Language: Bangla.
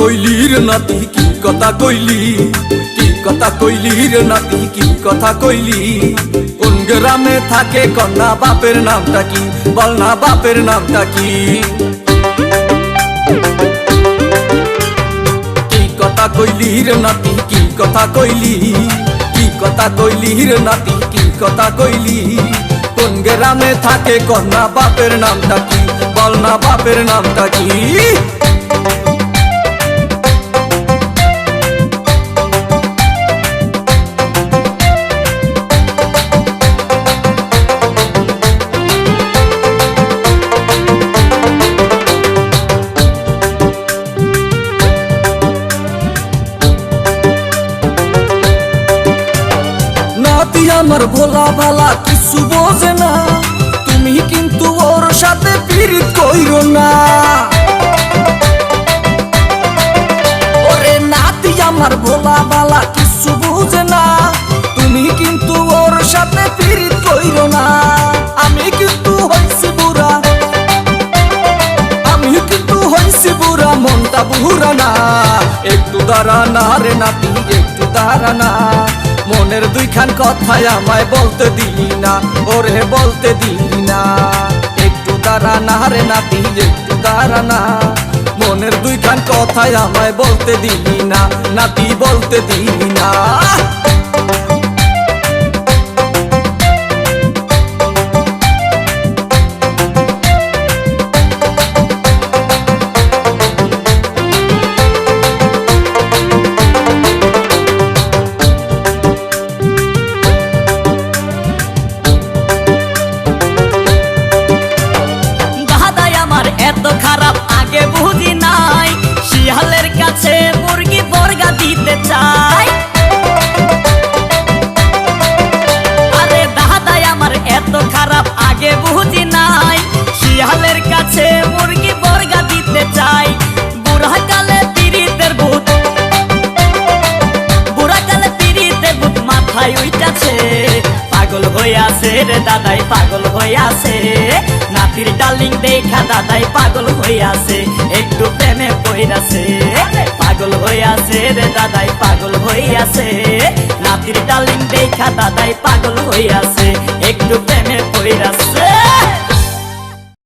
কইলি রে নাতি কি কথা কইলি, কি কথা কইলি রে নাতি কি কথা কইলি। কোন গ্রামে থাকে কন্যা বাপের নামটা কি, বল না বাপের নামটা কি। কি কথা কইলি রে নাতি কি কথা কইলি, কি কথা কইলি রে নাতি কি কথা কইলি। কোন গ্রামে থাকে কন্যা বাপের নামটা কি, বল না বাপের নামটা কি। নাতি আমার ভোলা ভালা কিছু বোঝে না, তুমি কিন্তু ওর সাথে পীড়িত কইরো না। ওরে নাতি আমার ভোলা ভালা কিছু বোঝে না, তুমি কিন্তু ওর সাথে পীড়িত কইরো না। আমি কিন্তু হইছি বুড়া, আমি কিন্তু হইছি বুড়া, মনটা বুড়া না। একটু দাঁড়া না রে নাতি একটু দাঁড়া না, মনের দুইখান কথাই আমায় বলতে দিলি না, ওরে বলতে দিলি না। একটু দাঁড়া না রে নাতি একটু দাঁড়া না, মনের দুইখান কথাই আমায় বলতে দিলি না, নাতি বলতে দিলি না। এত খারাপ আগে বুঝি নাই, শিয়ালের কাছে মুরগি বর্গা দিতে চাই। আরে দাদাই আমার এত খারাপ আগে বুঝি নাই, শিয়ালের কাছে মুরগি বর্গা দিতে চাই। বুড়া কালে পীড়িতের ভূত, বুড়া কালে পীড়িতের ভূত মাথায় উইটাছে। পাগল হইয়াছে রে দাদাই পাগল হইয়াছে, নাতির ডার্লিং দেখা দাদাই পাগল হইয়াছে, একটু প্রেমে পইরাছে। পাগল হইয়াছে রে দাদাই পাগল হইয়াছে, নাতির ডার্লিং দেখা দাদাই পাগল হইয়াছে, একটু